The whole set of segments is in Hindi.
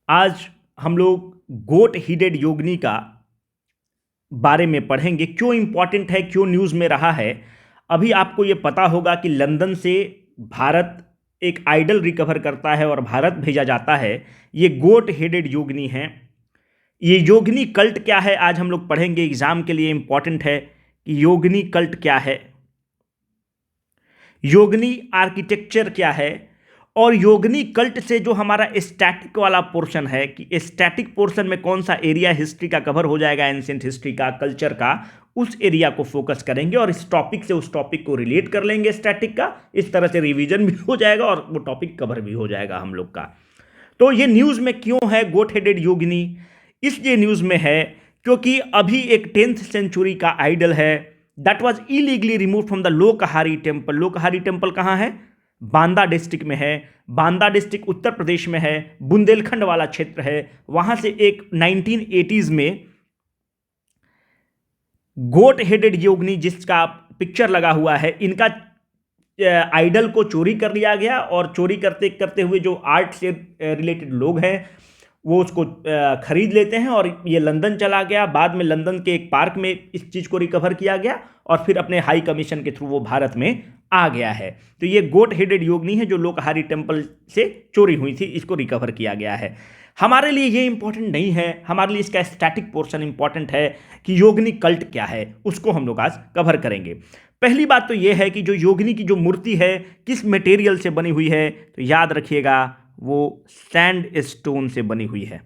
आज हम लोग गोट हीडेड योगिनी का बारे में पढ़ेंगे। क्यों इंपॉर्टेंट है, क्यों न्यूज़ में रहा है। अभी आपको ये पता होगा कि लंदन से भारत एक आइडल रिकवर करता है और भारत भेजा जाता है। ये गोट हेडेड योगिनी है। ये योगिनी कल्ट क्या है, आज हम लोग पढ़ेंगे। एग्जाम के लिए इंपॉर्टेंट है कि योगिनी कल्ट क्या है, योगिनी आर्किटेक्चर क्या है, और योगिनी कल्ट से जो हमारा स्टैटिक वाला पोर्शन है कि स्टैटिक पोर्शन में कौन सा एरिया हिस्ट्री का कवर हो जाएगा, एंशिएंट हिस्ट्री का, कल्चर का, उस एरिया को फोकस करेंगे और इस टॉपिक से उस टॉपिक को रिलेट कर लेंगे स्टैटिक का। इस तरह से रिवीजन भी हो जाएगा और वो टॉपिक कवर भी हो जाएगा हम लोग का। तो ये न्यूज़ में क्यों है गोट हेडेड योगिनी? इसलिए न्यूज़ में है क्योंकि अभी एक 10th सेंचुरी का आइडल है that was illegally removed from the Lokhari temple. Lokhari temple कहाँ है? बांदा डिस्ट्रिक्ट में है। बांदा डिस्ट्रिक्ट उत्तर प्रदेश में है, बुंदेलखंड वाला क्षेत्र है। वहां से एक 1980s में गोट हेडेड योगिनी जिसका पिक्चर लगा हुआ है, इनका आइडल को चोरी कर लिया गया और चोरी करते करते हुए जो आर्ट से रिलेटेड लोग हैं वो उसको खरीद लेते हैं और ये लंदन चला गया। बाद में लंदन के एक पार्क में इस चीज़ को रिकवर किया गया और फिर अपने हाई कमीशन के थ्रू वो भारत में आ गया है। तो ये गोट हेडेड योगिनी है जो लोकहारी टेम्पल से चोरी हुई थी, इसको रिकवर किया गया है। हमारे लिए ये इंपॉर्टेंट नहीं है, हमारे लिए इसका स्टैटिक पोर्शन इंपॉर्टेंट है कि योगिनी कल्ट क्या है, उसको हम लोग आज कवर करेंगे। पहली बात तो ये है कि जो योगिनी की जो मूर्ति है किस मटेरियल से बनी हुई है, तो याद रखिएगा वो सैंड स्टोन से बनी हुई है।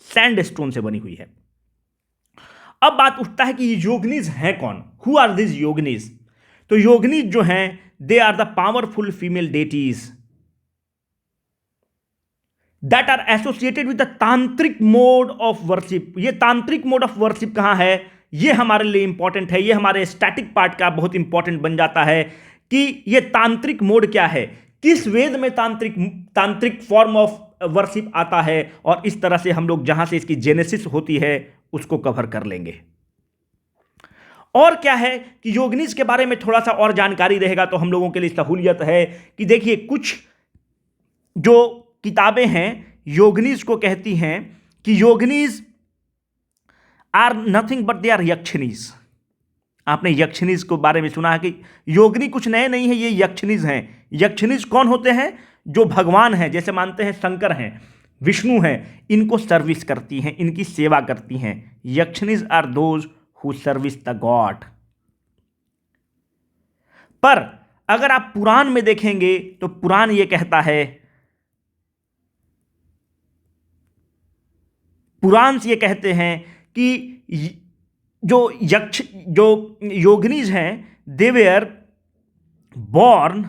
सैंड स्टोन से बनी हुई है। अब बात उठता है कि ये योगिनीज हैं कौन? Who are this yoginis? तो योगिनीज जो हैं they are the powerful female deities that are associated with the tantric mode of worship. ये तांत्रिक मोड ऑफ वर्शिप कहां है, ये हमारे लिए इंपॉर्टेंट है। ये हमारे स्टैटिक पार्ट का बहुत इंपॉर्टेंट बन जाता है कि ये तांत्रिक मोड क्या है, किस वेद में तांत्रिक फॉर्म ऑफ वर्शिप आता है, और इस तरह से हम लोग जहां से इसकी जेनेसिस होती है उसको कवर कर लेंगे। और क्या है कि योगिनीज के बारे में थोड़ा सा और जानकारी रहेगा तो हम लोगों के लिए सहूलियत है कि देखिए कुछ जो किताबें हैं योगिनीज को कहती हैं कि yoginis are nothing but they are yakshinis. आपने यक्षिनीज के बारे में सुना है कि योगिनी कुछ नए नहीं है, ये यक्षिनीज हैं। यक्षिनीज कौन होते हैं? जो भगवान हैं, जैसे मानते हैं शंकर हैं, विष्णु हैं, इनको सर्विस करती हैं, इनकी सेवा करती हैं। Yakshinis are those who service the god. पर अगर आप पुराण में देखेंगे तो पुराण ये कहता है, पुराण से ये कहते हैं कि जो योगिनीज हैं they were born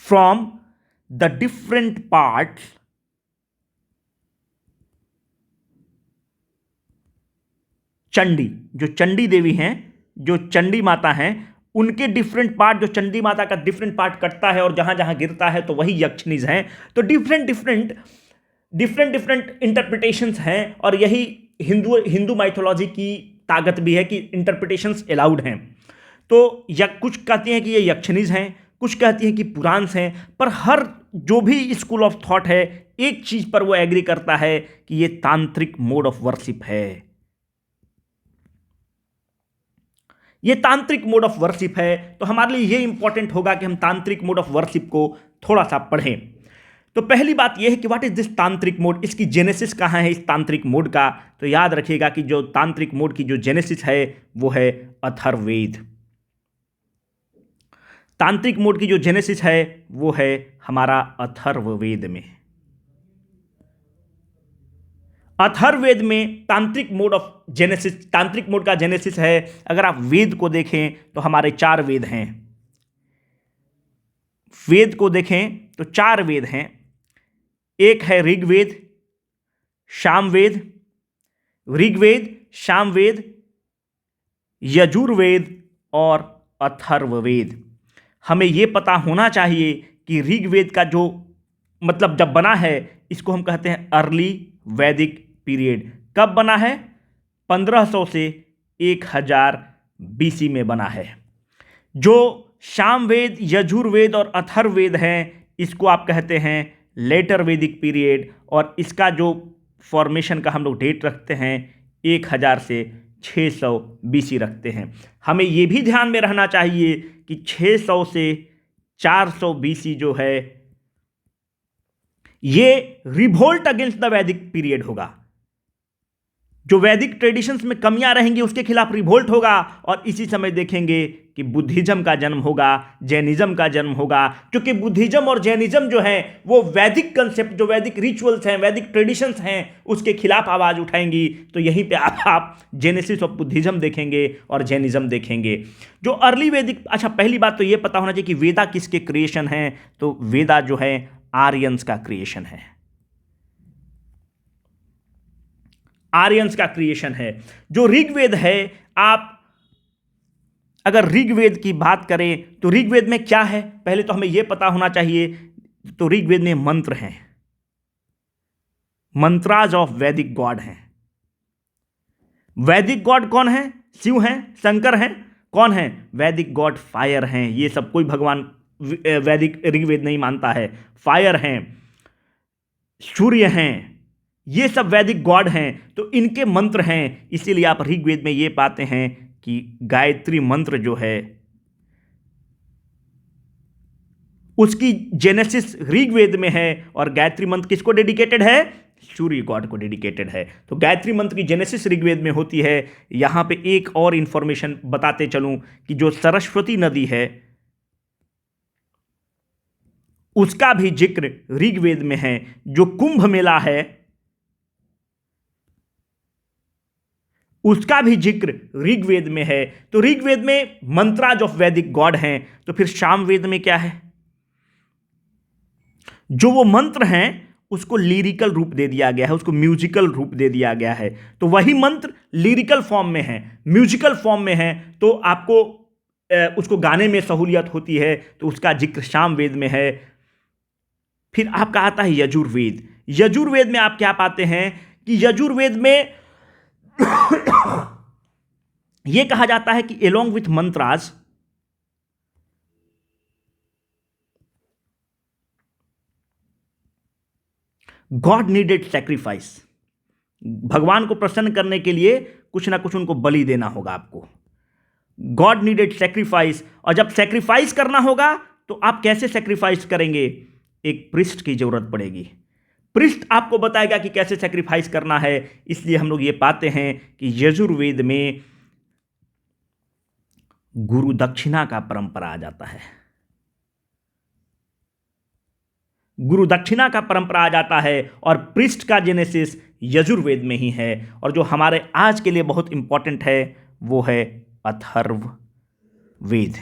from the different parts Chandi. जो चंडी देवी हैं, जो चंडी माता हैं, उनके डिफरेंट पार्ट, जो चंडी माता का डिफरेंट पार्ट कटता है और जहां जहां गिरता है तो वही यक्षिनीज हैं। तो डिफरेंट डिफरेंट इंटरप्रिटेशंस हैं और यही हिंदू माइथोलॉजी की ताकत भी है कि इंटरप्रिटेशंस अलाउड हैं। तो कुछ कहती हैं कि ये यक्षिनीज हैं, कुछ कहती हैं कि पुराण्स हैं, पर हर जो भी स्कूल ऑफ थॉट है एक चीज पर वो एग्री करता है कि ये तांत्रिक मोड ऑफ वर्शिप है। ये तांत्रिक मोड ऑफ वर्शिप है। तो हमारे लिए ये इंपॉर्टेंट होगा कि हम तांत्रिक मोड ऑफ वर्शिप को थोड़ा सा पढ़ें। तो पहली बात यह है कि व्हाट इज दिस तांत्रिक मोड, इसकी जेनेसिस कहां है इस तांत्रिक मोड का? तो याद रखिएगा कि जो तांत्रिक मोड की जो जेनेसिस है वो है अथर्ववेद। तांत्रिक मोड की जो जेनेसिस है वो है हमारा अथर्ववेद में। अथर्ववेद में तांत्रिक मोड ऑफ जेनेसिस, तांत्रिक मोड का जेनेसिस है। अगर आप वेद को देखें तो हमारे 4 वेद हैं। वेद को देखें तो 4 वेद हैं। एक है ऋग्वेद, सामवेद, ऋग्वेद, सामवेद, यजुर्वेद और अथर्ववेद। हमें यह पता होना चाहिए कि ऋग्वेद का जो मतलब जब बना है इसको हम कहते हैं अर्ली वैदिक पीरियड। कब बना है? 1500 से 1000 BC में बना है। जो सामवेद, यजुर्वेद और अथर्ववेद हैं इसको आप कहते हैं लेटर वैदिक पीरियड, और इसका जो फॉर्मेशन का हम लोग डेट रखते हैं 1000 से 600 BC रखते हैं। हमें ये भी ध्यान में रहना चाहिए कि 600 से 400 BC जो है ये रिवोल्ट अगेंस्ट द वैदिक पीरियड होगा। जो वैदिक ट्रेडिशंस में कमियां रहेंगी उसके खिलाफ रिवोल्ट होगा, और इसी समय देखेंगे कि बुद्धिज्म का जन्म होगा, जैनिज्म का जन्म होगा, क्योंकि बुद्धिज्म और जैनिज्म जो हैं वो वैदिक कंसेप्ट, जो वैदिक रिचुअल्स हैं, वैदिक ट्रेडिशंस हैं, उसके खिलाफ आवाज उठाएंगी। तो यहीं पे आप जेनेसिस ऑफ बुद्धिज्म देखेंगे और जैनिज्म देखेंगे। जो अर्ली वैदिक, अच्छा पहली बात तो ये पता होना चाहिए कि वेदा किसके क्रिएशन हैं। तो वेदा जो है आर्यंस का क्रिएशन है, आर्यंस का क्रिएशन है। जो ऋग्वेद है, आप अगर ऋग्वेद की बात करें तो ऋग्वेद में क्या है, पहले तो हमें यह पता होना चाहिए। तो ऋग्वेद में मंत्र हैं, मंत्राज ऑफ वैदिक गॉड हैं। वैदिक गॉड कौन है? शिव हैं, शंकर हैं। कौन है? वैदिक गॉड फायर हैं। ये सब कोई भगवान वैदिक ऋग्वेद नहीं मानता है। फायर हैं, सूर्य हैं, ये सब वैदिक गॉड हैं। तो इनके मंत्र हैं, इसीलिए आप ऋग्वेद में ये पाते हैं कि गायत्री मंत्र जो है उसकी जेनेसिस ऋग्वेद में है, और गायत्री मंत्र किसको डेडिकेटेड है? सूर्य गॉड को डेडिकेटेड है। तो गायत्री मंत्र की जेनेसिस ऋग्वेद में होती है। यहां पे एक और इंफॉर्मेशन बताते चलूं कि जो सरस्वती नदी है उसका भी जिक्र ऋग्वेद में है। जो कुंभ मेला है उसका भी जिक्र ऋग्वेद में है। तो ऋग्वेद में मंत्राज ऑफ वैदिक गॉड हैं। तो फिर सामवेद में क्या है? जो वो मंत्र हैं उसको लिरिकल रूप दे दिया गया है, उसको म्यूजिकल रूप दे दिया गया है। तो वही मंत्र लिरिकल फॉर्म में है, म्यूजिकल फॉर्म में है, तो आपको उसको गाने में सहूलियत होती है। तो उसका जिक्र सामवेद में है। फिर आपका आता है यजुर्वेद। यजुर्वेद में आप क्या पाते हैं कि यजुर्वेद में यह कहा जाता है कि along with mantras god needed sacrifice. भगवान को प्रसन्न करने के लिए कुछ ना कुछ उनको बलि देना होगा आपको। God needed sacrifice. और जब सैक्रिफाइस करना होगा तो आप कैसे सैक्रिफाइस करेंगे? एक प्रीस्ट की जरूरत पड़ेगी। प्रीस्ट आपको बताएगा कि कैसे सैक्रिफाइस करना है। इसलिए हम लोग ये पाते हैं कि यजुर्वेद में गुरु दक्षिणा का परंपरा आ जाता है। गुरु दक्षिणा का परंपरा आ जाता है, और प्रीस्ट का जेनेसिस यजुर्वेद में ही है। और जो हमारे आज के लिए बहुत इंपॉर्टेंट है वो है अथर्ववेद।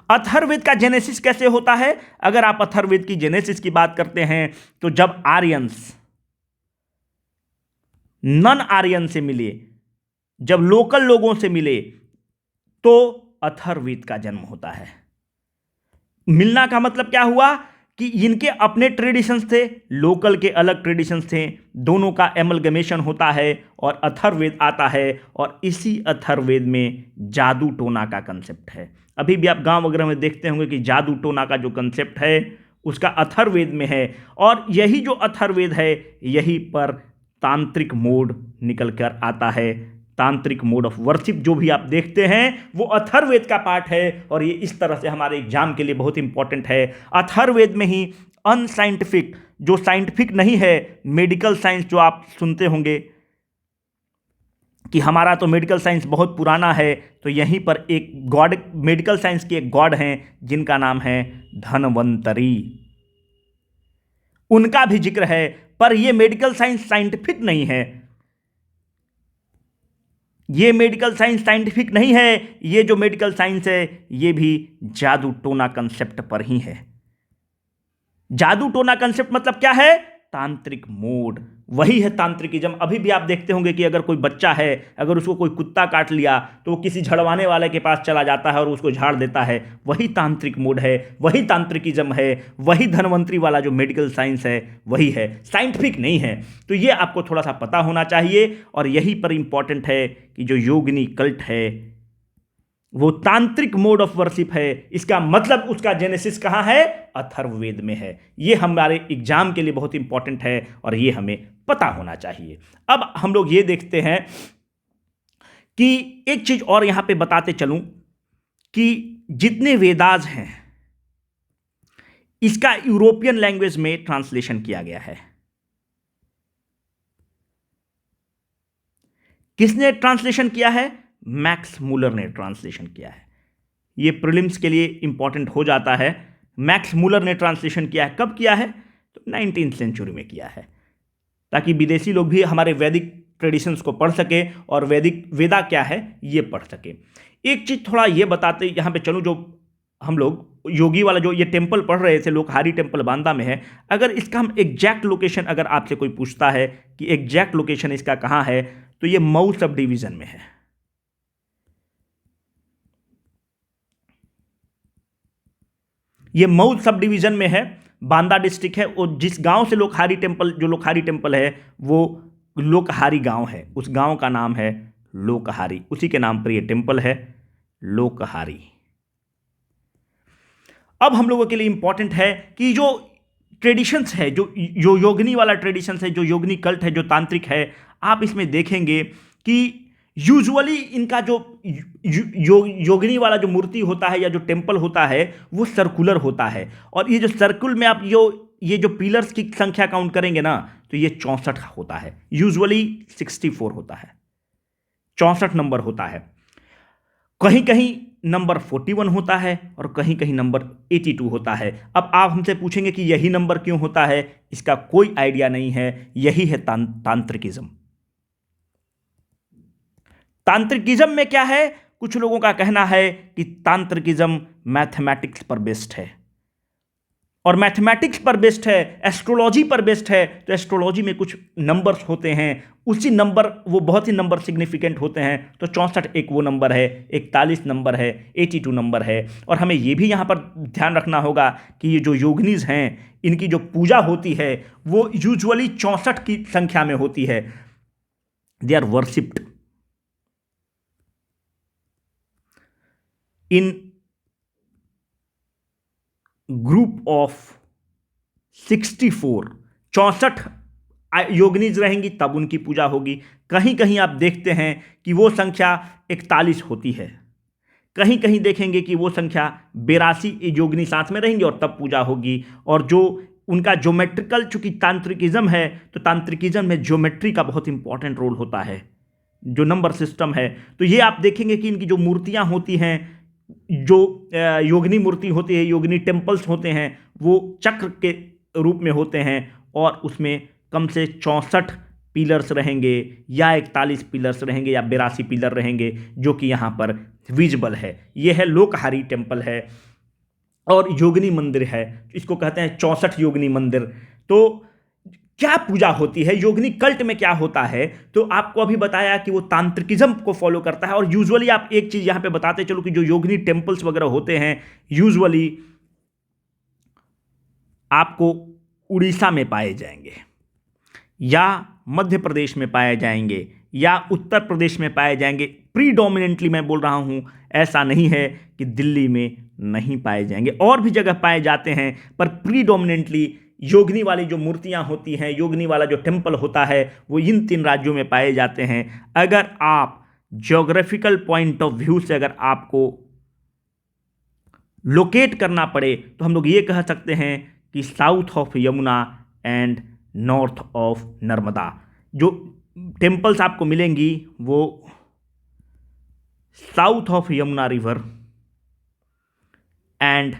अथर्ववेद का जेनेसिस कैसे होता है? अगर आप अथर्ववेद की जेनेसिस की बात करते हैं तो जब आर्यंस नॉन आर्यन से मिले, जब लोकल लोगों से मिले, तो अथर्ववेद का जन्म होता है। मिलना का मतलब क्या हुआ कि इनके अपने ट्रेडिशंस थे, लोकल के अलग ट्रेडिशंस थे, दोनों का एमलगमेशन होता है और अथर्ववेद आता है। और इसी अथर्ववेद में जादू टोना का कंसेप्ट है। अभी भी आप गांव वगैरह में देखते होंगे कि जादू टोना का जो कंसेप्ट है उसका अथर्ववेद में है। और यही जो अथर्ववेद है यहीं पर तांत्रिक मोड निकल कर आता है। तांत्रिक मोड ऑफ वर्शिप जो भी आप देखते हैं वो अथर्ववेद का पार्ट है, और ये इस तरह से हमारे एग्जाम के लिए बहुत इंपॉर्टेंट है। अथर्ववेद में ही अनसाइंटिफिक, जो साइंटिफिक नहीं है, मेडिकल साइंस जो आप सुनते होंगे कि हमारा तो मेडिकल साइंस बहुत पुराना है, तो यहीं पर एक गॉड, मेडिकल साइंस के एक गॉड हैं जिनका नाम है धनवंतरी। उनका भी जिक्र है, पर यह मेडिकल साइंस साइंटिफिक नहीं है। ये मेडिकल साइंस साइंटिफिक नहीं है। ये जो मेडिकल साइंस है ये भी जादू टोना कंसेप्ट पर ही है। जादू टोना कंसेप्ट मतलब क्या है? तांत्रिक मोड, वही है तांत्रिकिज्म। अभी भी आप देखते होंगे कि अगर कोई बच्चा है, अगर उसको कोई कुत्ता काट लिया तो वो किसी झड़वाने वाले के पास चला जाता है और उसको झाड़ देता है। वही तांत्रिक मोड है, वही तांत्रिकिज्म है, वही धनवंतरी वाला जो मेडिकल साइंस है वही है, साइंटिफिक नहीं है। तो ये आपको थोड़ा सा पता होना चाहिए। और यही पर इंपॉर्टेंट है कि जो योगिनी कल्ट है वो तांत्रिक मोड ऑफ वर्शिप है। इसका मतलब उसका जेनेसिस कहां है? अथर्ववेद में है। ये हमारे एग्जाम के लिए बहुत इंपॉर्टेंट है और ये हमें पता होना चाहिए। अब हम लोग ये देखते हैं कि एक चीज और यहां पे बताते चलूं कि जितने वेदास हैं इसका यूरोपियन लैंग्वेज में ट्रांसलेशन किया गया है। किसने ट्रांसलेशन किया है? मैक्स मूलर ने ट्रांसलेशन किया है। ये प्रीलिम्स के लिए इंपॉर्टेंट हो जाता है। मैक्स मूलर ने ट्रांसलेशन किया है। कब किया है? तो 19th सेंचुरी में किया है, ताकि विदेशी लोग भी हमारे वैदिक ट्रेडिशंस को पढ़ सके और वैदिक वेदा क्या है ये पढ़ सके। एक चीज थोड़ा ये बताते यहां पे चलूं, जो हम लोग योगी वाला जो ये टेम्पल पढ़ रहे थे, लोकहारी टेम्पल बांदा में है, अगर इसका हम एग्जैक्ट लोकेशन अगर आपसे कोई पूछता है कि एग्जैक्ट लोकेशन इसका कहां है, तो ये मऊ सब डिवीजन में है। ये मऊ सब डिवीजन में है, बांदा डिस्ट्रिक्ट है। और जिस गांव से लोकहारी टेम्पल, जो लोकहारी टेम्पल है वो लोकहारी गांव है, उस गांव का नाम है लोकहारी, उसी के नाम पर ये टेम्पल है लोकहारी। अब हम लोगों के लिए इंपॉर्टेंट है कि जो ट्रेडिशंस है, जो योगिनी वाला ट्रेडिशंस है, जो योगिनी कल्ट है, जो तांत्रिक है, आप इसमें देखेंगे कि यूजुअली इनका जो योगिनी वाला जो मूर्ति होता है या जो टेम्पल होता है वो सर्कुलर होता है। और ये जो सर्कुल में आप ये जो पिलर्स की संख्या काउंट करेंगे ना, तो ये 64 होता है। यूजुअली 64 होता है, 64 नंबर होता है। कहीं कहीं नंबर 41 होता है और कहीं कहीं नंबर 82 होता है। अब आप हमसे पूछेंगे कि यही नंबर क्यों होता है, इसका कोई आइडिया नहीं है। यही है तांत्रिकिज्म। तांत्रिकिज्म में क्या है? कुछ लोगों का कहना है कि तांत्रिकिज्म मैथमेटिक्स पर बेस्ड है, और मैथमेटिक्स पर बेस्ड है, एस्ट्रोलॉजी पर बेस्ड है। तो एस्ट्रोलॉजी में कुछ नंबर्स होते हैं, उसी नंबर, वो बहुत ही नंबर सिग्निफिकेंट होते हैं। तो 64 एक वो नंबर है, 41 नंबर है, 82 नंबर है। और हमें ये भी यहाँ पर ध्यान रखना होगा कि ये जो योगिनीज हैं इनकी जो पूजा होती है वो यूजुअली 64 की संख्या में होती है। They are worshipped in group of 64। 64 yoginis रहेंगी तब उनकी पूजा होगी। कहीं कहीं आप देखते हैं कि वो संख्या 41 होती है, कहीं कहीं देखेंगे कि वो संख्या 82 योगिनी साथ में रहेंगी और तब पूजा होगी। और जो उनका ज्योमेट्रिकल, चूंकि तांत्रिकिज्म है तो तांत्रिकिज्म में ज्योमेट्री का बहुत इंपॉर्टेंट रोल होता है, जो नंबर सिस्टम है। तो ये आप देखेंगे कि इनकी जो मूर्तियां होती हैं, जो योगिनी मूर्ति होती है, योगिनी टेम्पल्स होते हैं, वो चक्र के रूप में होते हैं और उसमें कम से 64 पिलर्स रहेंगे या 41 पिलर्स रहेंगे या 82 पिलर रहेंगे, जो कि यहाँ पर विजिबल है। ये है लोकहारी टेम्पल है और योगिनी मंदिर है, इसको कहते हैं 64 योगिनी मंदिर। तो क्या पूजा होती है योगिनी कल्ट में, क्या होता है? तो आपको अभी बताया कि वो तांत्रिकिज्म को फॉलो करता है। और यूजुअली आप एक चीज यहां पे बताते चलो कि जो योगिनी टेम्पल्स वगैरह होते हैं यूजुअली आपको उड़ीसा में पाए जाएंगे या मध्य प्रदेश में पाए जाएंगे या उत्तर प्रदेश में पाए जाएंगे। प्रीडोमिनेंटली मैं बोल रहा हूं, ऐसा नहीं है कि दिल्ली में नहीं पाए जाएंगे, और भी जगह पाए जाते हैं, पर प्रीडोमिनेंटली योगिनी वाली जो मूर्तियां होती हैं, योगिनी वाला जो टेम्पल होता है, वो इन 3 राज्यों में पाए जाते हैं। अगर आप ज्योग्राफिकल पॉइंट ऑफ व्यू से अगर आपको लोकेट करना पड़े तो हम लोग ये कह सकते हैं कि south of Yamuna and north of Narmada जो टेम्पल्स आपको मिलेंगी वो south of Yamuna river and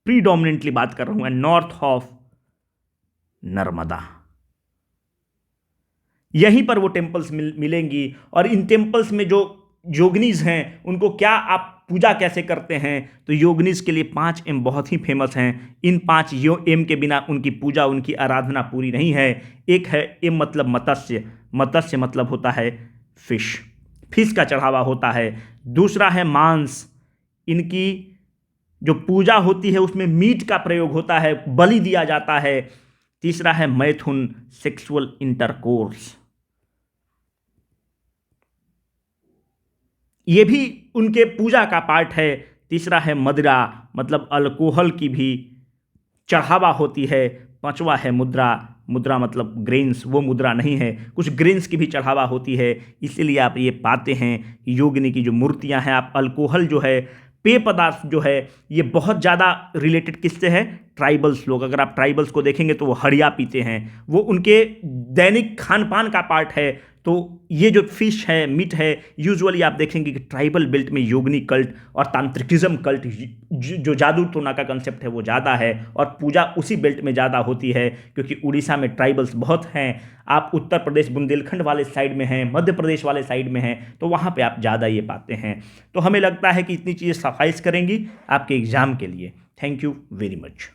predominantly बात कर रहा हूं नॉर्थ ऑफ नर्मदा, यहीं पर वो टेम्पल्स मिलेंगी। और इन टेम्पल्स में जो योगिनीज हैं उनको क्या आप पूजा कैसे करते हैं? तो योगिनीज के लिए 5 एम बहुत ही फेमस हैं। इन 5 एम के बिना उनकी पूजा, उनकी आराधना पूरी नहीं है। एक है एम मतलब मत्स्य, मत्स्य मतलब होता है फिश, फिश का चढ़ावा होता है। दूसरा है मांस, इनकी जो पूजा होती है उसमें मीट का प्रयोग होता है, बलि दिया जाता है। तीसरा है मैथुन, सेक्सुअल इंटरकोर्स। ये भी उनके पूजा का पार्ट है। तीसरा है मदिरा, मतलब अल्कोहल की भी चढ़ावा होती है। पांचवा है मुद्रा, मुद्रा मतलब ग्रेन्स, वो मुद्रा नहीं है, कुछ ग्रेन्स की भी चढ़ावा होती है। इसीलिए आप ये पाते हैं योगिनी की जो मूर्तियां हैं, आप अल्कोहल जो है, पेय पदार्थ जो है, ये बहुत ज़्यादा रिलेटेड किससे है? ट्राइबल्स लोग। अगर आप ट्राइबल्स को देखेंगे तो वो हड़िया पीते हैं, वो उनके दैनिक खान पान का पार्ट है। तो ये जो फिश है, मीट है, यूजुअली आप देखेंगे कि ट्राइबल बेल्ट में योगिनी कल्ट और तांत्रिकिज्म कल्ट, जो जादू टोना का कंसेप्ट है वो ज़्यादा है, और पूजा उसी बेल्ट में ज़्यादा होती है, क्योंकि उड़ीसा में ट्राइबल्स बहुत हैं। आप उत्तर प्रदेश बुंदेलखंड वाले साइड में हैं, मध्य प्रदेश वाले साइड में हैं, तो वहाँ पे आप ज़्यादा ये पाते हैं। तो हमें लगता है कि इतनी चीज़ें सफाइस करेंगी आपके एग्ज़ाम के लिए। Thank you very much.